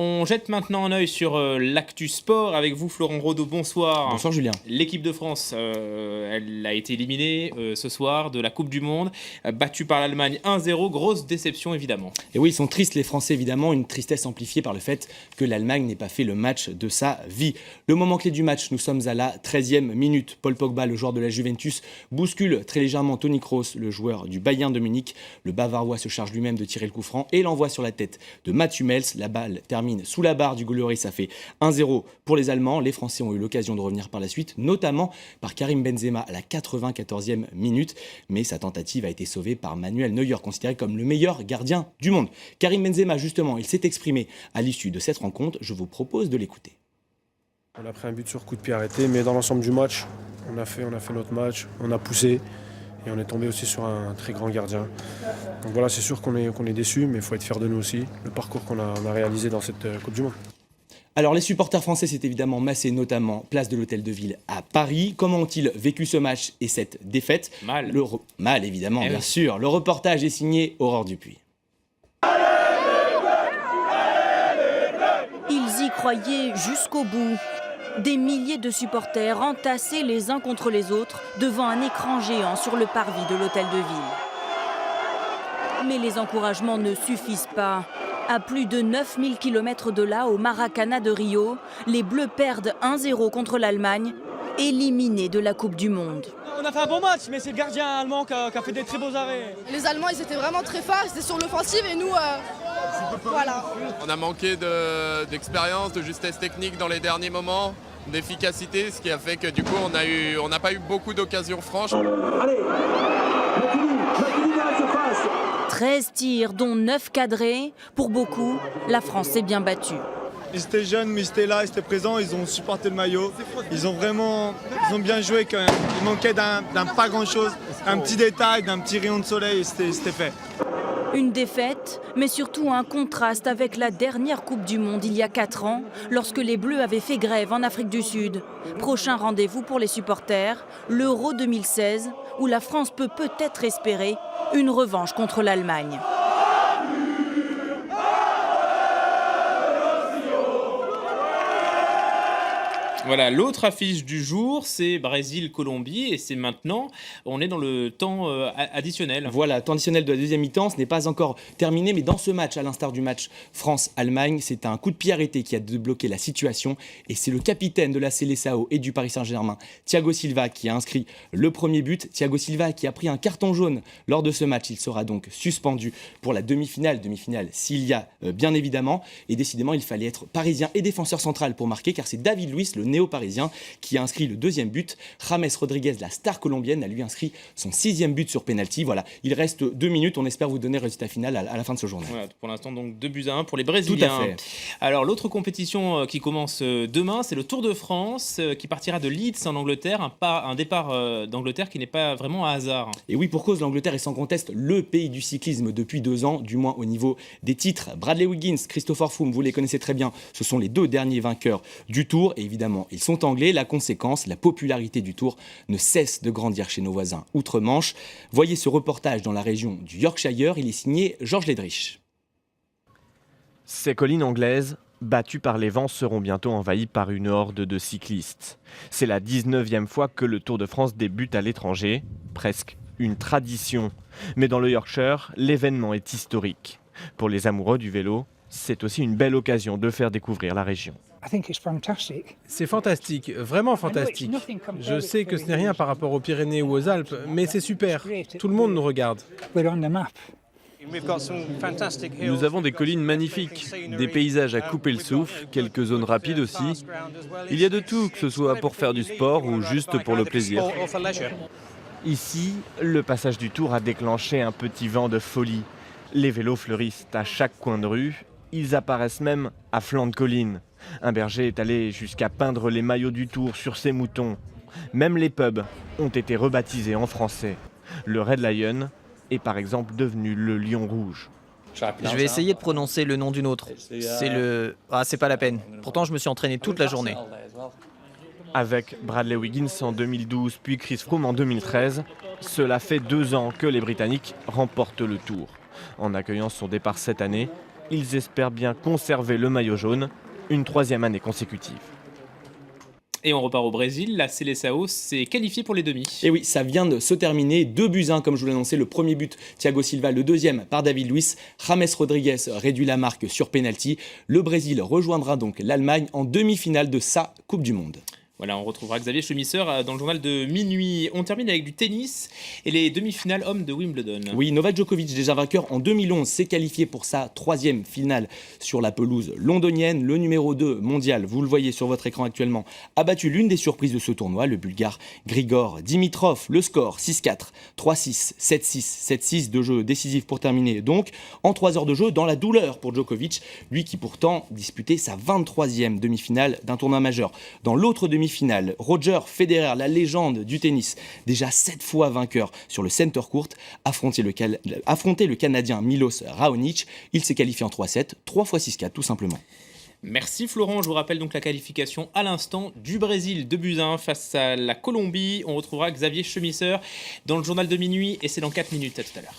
On jette maintenant un œil sur l'actu sport avec vous, Florent Rodeau. Bonsoir. Bonsoir Julien. L'équipe de France, elle a été éliminée ce soir de la Coupe du Monde, battue par l'Allemagne 1-0. Grosse déception évidemment. Et oui, ils sont tristes les Français évidemment, une tristesse amplifiée par le fait que l'Allemagne n'ait pas fait le match de sa vie. Le moment clé du match, nous sommes à la 13e minute. Paul Pogba, le joueur de la Juventus, bouscule très légèrement Toni Kroos, le joueur du Bayern de Munich. Le Bavarois se charge lui-même de tirer le coup franc et l'envoie sur la tête de Mats Hummels. La balle termine sous la barre du goal Lloris, ça fait 1-0 pour les Allemands. Les Français ont eu l'occasion de revenir par la suite, notamment par Karim Benzema à la 94e minute. Mais sa tentative a été sauvée par Manuel Neuer, considéré comme le meilleur gardien du monde. Karim Benzema, justement, il s'est exprimé à l'issue de cette rencontre. Je vous propose de l'écouter. On a pris un but sur coup de pied arrêté, mais dans l'ensemble du match, on a fait notre match, on a poussé. Et on est tombé aussi sur un très grand gardien. Donc voilà, c'est sûr qu'on est déçus, mais il faut être fier de nous aussi, le parcours qu'on a réalisé dans cette Coupe du Monde. Alors les supporters français s'est évidemment massé, notamment place de l'Hôtel de Ville à Paris. Comment ont-ils vécu ce match et cette défaite ? Mal. Mal évidemment, bien sûr. Le reportage est signé Aurore Dupuis. Ils y croyaient jusqu'au bout. Des milliers de supporters entassés les uns contre les autres devant un écran géant sur le parvis de l'Hôtel de Ville. Mais les encouragements ne suffisent pas. À plus de 9000 km de là, au Maracana de Rio, les Bleus perdent 1-0 contre l'Allemagne, éliminés de la Coupe du Monde. On a fait un bon match, mais c'est le gardien allemand qui a fait des très beaux arrêts. Les Allemands, ils étaient vraiment très forts, ils étaient sur l'offensive et nous, voilà. On a manqué d'expérience, de justesse technique dans les derniers moments, d'efficacité, ce qui a fait que du coup on n'a pas eu beaucoup d'occasions franches. Allez, 13 tirs, dont 9 cadrés. Pour beaucoup, la France s'est bien battue. Ils étaient jeunes, mais ils étaient là, ils étaient présents, ils ont supporté le maillot. Ils ont bien joué quand même. Il manquait d'un pas grand-chose, un petit détail, d'un petit rayon de soleil, et c'était fait. Une défaite, mais surtout un contraste avec la dernière Coupe du Monde il y a 4 ans, lorsque les Bleus avaient fait grève en Afrique du Sud. Prochain rendez-vous pour les supporters, l'Euro 2016, où la France peut peut-être espérer une revanche contre l'Allemagne. Voilà, l'autre affiche du jour, c'est Brésil-Colombie et c'est maintenant, on est dans le temps additionnel. Voilà, temps additionnel de la deuxième mi-temps, ce n'est pas encore terminé, mais dans ce match, à l'instar du match France-Allemagne, c'est un coup de pied arrêté qui a débloqué la situation et c'est le capitaine de la Seleção et du Paris Saint-Germain, Thiago Silva, qui a inscrit le premier but. Thiago Silva qui a pris un carton jaune lors de ce match, il sera donc suspendu pour la demi-finale s'il y a bien évidemment, et décidément il fallait être parisien et défenseur central pour marquer, car c'est David Luiz, le néo-parisien, qui a inscrit le deuxième but. James Rodriguez, la star colombienne, a lui inscrit son 6e but sur pénalty. Voilà, il reste 2 minutes, on espère vous donner le résultat final à la fin de ce journal. Voilà, pour l'instant donc 2-1 pour les Brésiliens. Tout à fait. Alors l'autre compétition qui commence demain, c'est le Tour de France qui partira de Leeds en Angleterre, un départ d'Angleterre qui n'est pas vraiment un hasard. Et oui, pour cause, l'Angleterre est sans conteste le pays du cyclisme depuis 2 ans, du moins au niveau des titres. Bradley Wiggins, Christopher Froome, vous les connaissez très bien, ce sont les 2 derniers vainqueurs du Tour, et évidemment ils sont anglais. La conséquence, la popularité du Tour ne cesse de grandir chez nos voisins outre-Manche. Voyez ce reportage dans la région du Yorkshire, il est signé Georges Ledrich. Ces collines anglaises, battues par les vents, seront bientôt envahies par une horde de cyclistes. C'est la 19e fois que le Tour de France débute à l'étranger, presque une tradition. Mais dans le Yorkshire, l'événement est historique. Pour les amoureux du vélo, c'est aussi une belle occasion de faire découvrir la région. C'est fantastique, vraiment fantastique. Je sais que ce n'est rien par rapport aux Pyrénées ou aux Alpes, mais c'est super. Tout le monde nous regarde. Nous avons des collines magnifiques, des paysages à couper le souffle, quelques zones rapides aussi. Il y a de tout, que ce soit pour faire du sport ou juste pour le plaisir. Ici, le passage du Tour a déclenché un petit vent de folie. Les vélos fleurissent à chaque coin de rue. Ils apparaissent même à flanc de colline. Un berger est allé jusqu'à peindre les maillots du Tour sur ses moutons. Même les pubs ont été rebaptisés en français. Le Red Lion est par exemple devenu le Lion Rouge. Je vais essayer de prononcer le nom d'une autre. C'est le... Ah, c'est pas la peine. Pourtant, je me suis entraîné toute la journée. Avec Bradley Wiggins en 2012, puis Chris Froome en 2013, cela fait 2 ans que les Britanniques remportent le Tour. En accueillant son départ cette année, Ils espèrent bien conserver le maillot jaune, une 3e année consécutive. Et on repart au Brésil, la Seleção s'est qualifiée pour les demi. Et oui, ça vient de se terminer, 2-1 comme je vous l'ai annoncé, le premier but Thiago Silva, le deuxième par David Luiz, James Rodriguez réduit la marque sur penalty. Le Brésil rejoindra donc l'Allemagne en demi-finale de sa Coupe du Monde. Voilà, on retrouvera Xavier Chemisser dans le journal de minuit. On termine avec du tennis et les demi-finales hommes de Wimbledon. Oui, Novak Djokovic, déjà vainqueur en 2011, s'est qualifié pour sa 3e finale sur la pelouse londonienne. Le numéro 2 mondial, vous le voyez sur votre écran actuellement, a battu l'une des surprises de ce tournoi, le Bulgare Grigor Dimitrov. Le score 6-4, 3-6, 7-6, 7-6 de jeu décisif pour terminer. Donc, en 3 heures de jeu, dans la douleur pour Djokovic, lui qui pourtant disputait sa 23e demi-finale d'un tournoi majeur. Dans l'autre demi-finale, Roger Federer, la légende du tennis, déjà 7 fois vainqueur sur le center court, affrontait le Canadien Milos Raonic. Il s'est qualifié en 3-7, 3 x 6-4 tout simplement. Merci Florent, je vous rappelle donc la qualification à l'instant du Brésil 2-1 face à la Colombie. On retrouvera Xavier Chemisser dans le journal de minuit et c'est dans 4 minutes, à tout à l'heure.